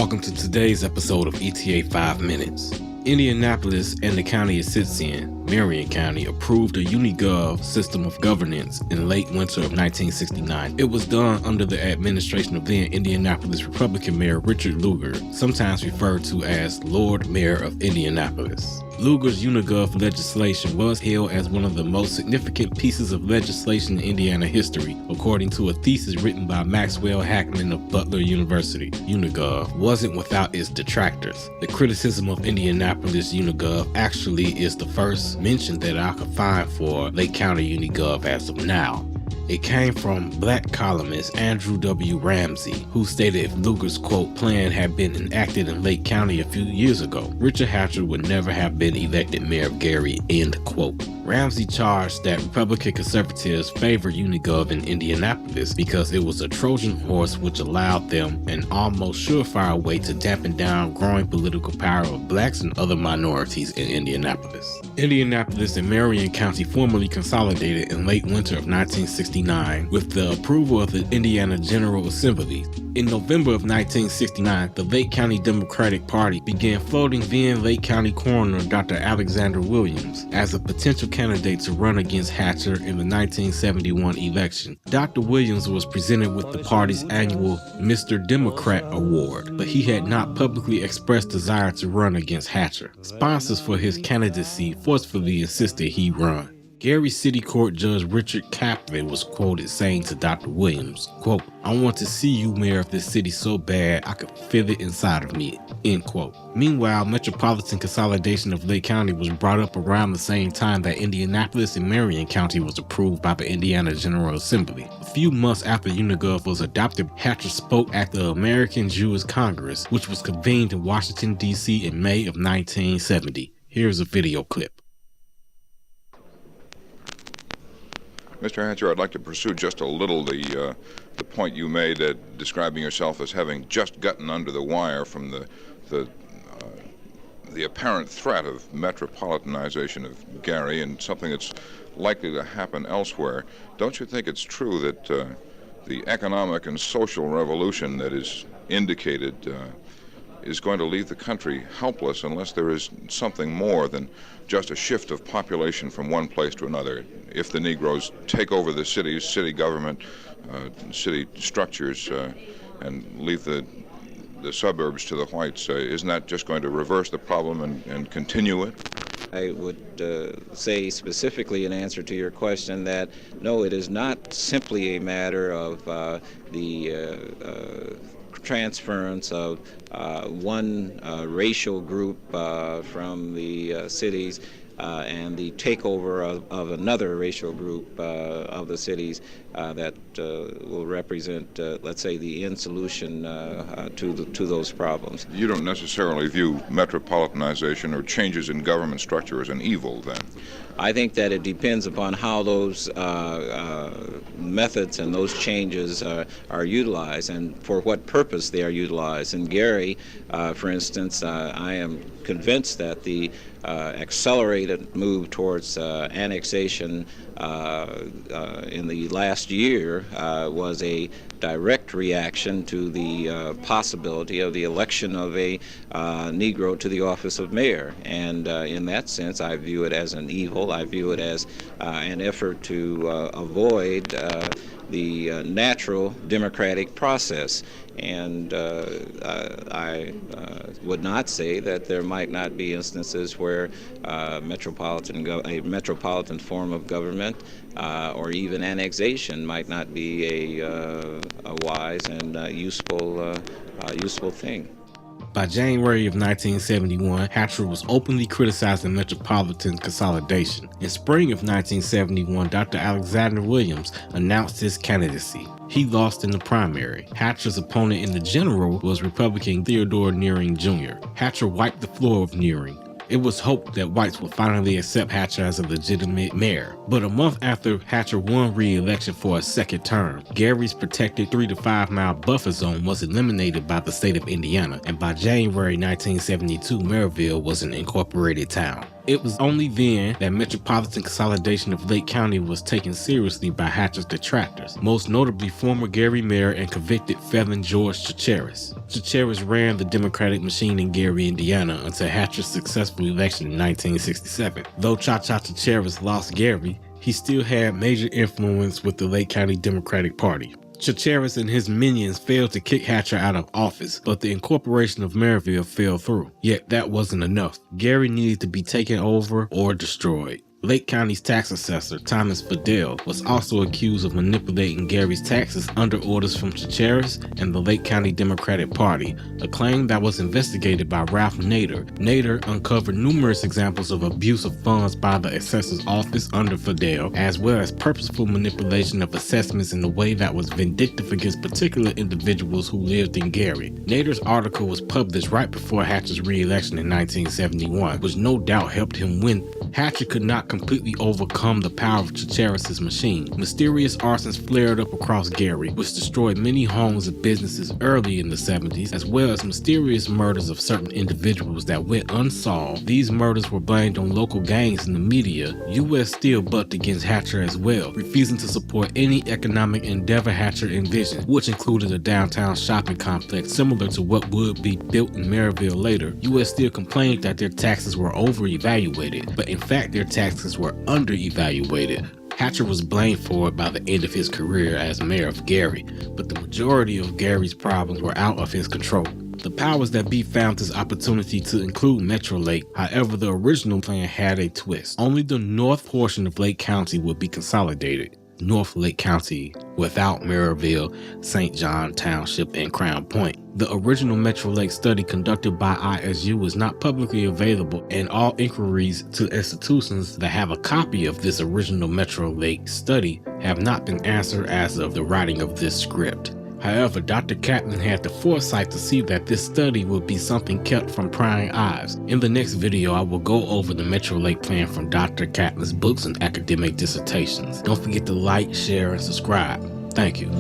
Welcome to today's episode of ETA 5 Minutes. Indianapolis and the county it sits in, Marion County, approved a Unigov system of governance in late winter of 1969. It was done under the administration of then Indianapolis Republican Mayor Richard Lugar, sometimes referred to as Lord Mayor of Indianapolis. Lugar's Unigov legislation was hailed as one of the most significant pieces of legislation in Indiana history, according to a thesis written by Maxwell Hackman of Butler University. Unigov wasn't without its detractors. The criticism of Indianapolis Unigov actually is the first mention that I could find for Lake County Unigov as of now. It came from Black columnist Andrew W. Ramsey, who stated if Lugar's, quote, plan had been enacted in Lake County a few years ago, Richard Hatcher would never have been elected mayor of Gary, end quote. Ramsey charged that Republican conservatives favored Unigov in Indianapolis because it was a Trojan horse which allowed them an almost surefire way to dampen down growing political power of blacks and other minorities in Indianapolis. Indianapolis and Marion County formally consolidated in late winter of 1969 with the approval of the Indiana General Assembly. In November of 1969, the Lake County Democratic Party began floating then Lake County Coroner Dr. Alexander Williams as a potential candidate to run against Hatcher in the 1971 election. Dr. Williams was presented with the party's annual Mr. Democrat Award, but he had not publicly expressed desire to run against Hatcher. Sponsors for his candidacy forcefully insisted he run. Gary City Court Judge Richard Kaplan was quoted saying to Dr. Williams, quote, "I want to see you mayor of this city so bad I could feel it inside of me," end quote. Meanwhile, metropolitan consolidation of Lake County was brought up around the same time that Indianapolis and Marion County was approved by the Indiana General Assembly. A few months after Unigov was adopted, Hatcher spoke at the American Jewish Congress, which was convened in Washington, D.C. in May of 1970. Here's a video clip. Mr. Hatcher, I'd like to pursue just a little the point you made describing yourself as having just gotten under the wire from the apparent threat of metropolitanization of Gary and something that's likely to happen elsewhere. Don't you think it's true that the economic and social revolution that is indicated is going to leave the country helpless unless there is something more than just a shift of population from one place to another? If the Negroes take over the cities, city government, city structures, and leave the suburbs to the whites, isn't that just going to reverse the problem and continue it? I would say specifically in answer to your question that no, it is not simply a matter of the transference of one racial group from the cities and the takeover of another racial group of the cities that will represent, let's say, the end solution to those problems. You don't necessarily view metropolitanization or changes in government structure as an evil, then? I think that it depends upon how those methods and those changes are utilized and for what purpose they are utilized. In Gary, for instance, I am convinced that the accelerated move towards annexation in the last year was a direct reaction to the possibility of the election of a Negro to the office of mayor. And in that sense, I view it as an evil. I view it as an effort to avoid the natural democratic process. And I would not say that there might not be instances where a metropolitan form of government or even annexation might not be a wise and useful thing. By January of 1971, Hatcher was openly criticizing metropolitan consolidation. In spring of 1971, Dr. Alexander Williams announced his candidacy. He lost in the primary. Hatcher's opponent in the general was Republican Theodore Nearing Jr. Hatcher wiped the floor with Nearing. It was hoped that whites would finally accept Hatcher as a legitimate mayor. But a month after Hatcher won re-election for a second term, Gary's protected 3 to 5 mile buffer zone was eliminated by the state of Indiana, and by January 1972, Maryville was an incorporated town. It was only then that metropolitan consolidation of Lake County was taken seriously by Hatcher's detractors, most notably former Gary mayor and convicted felon George Chacheris. Chacheris ran the Democratic machine in Gary, Indiana until Hatcher's successful election in 1967. Though Chacheris lost Gary, he still had major influence with the Lake County Democratic Party. Chacheris and his minions failed to kick Hatcher out of office, but the incorporation of Maryville fell through. Yet that wasn't enough. Gary needed to be taken over or destroyed. Lake County's tax assessor, Thomas Fidel, was also accused of manipulating Gary's taxes under orders from Chacheris and the Lake County Democratic Party, a claim that was investigated by Ralph Nader. Nader uncovered numerous examples of abuse of funds by the assessor's office under Fidel, as well as purposeful manipulation of assessments in a way that was vindictive against particular individuals who lived in Gary. Nader's article was published right before Hatcher's re-election in 1971, which no doubt helped him win. Hatcher could not completely overcome the power of Chacheris' machine. Mysterious arsons flared up across Gary, which destroyed many homes and businesses early in the 70s, as well as mysterious murders of certain individuals that went unsolved. These murders were blamed on local gangs in the media. U.S. Steel bucked against Hatcher as well, refusing to support any economic endeavor Hatcher envisioned, which included a downtown shopping complex similar to what would be built in Maryville later. U.S. Steel complained that their taxes were over-evaluated, but in fact their taxes were under-evaluated. Hatcher was blamed for it by the end of his career as mayor of Gary, but the majority of Gary's problems were out of his control. The powers that be found this opportunity to include Metrolake. However, the original plan had a twist. Only the north portion of Lake County would be consolidated. North Lake County without Maryville, St. John Township, and Crown Point. The original Metrolake study conducted by ISU is not publicly available, and all inquiries to institutions that have a copy of this original Metrolake study have not been answered as of the writing of this script. However, Dr. Kaplan had the foresight to see that this study would be something kept from prying eyes. In the next video, I will go over the Metrolake plan from Dr. Kaplan's books and academic dissertations. Don't forget to like, share, and subscribe. Thank you.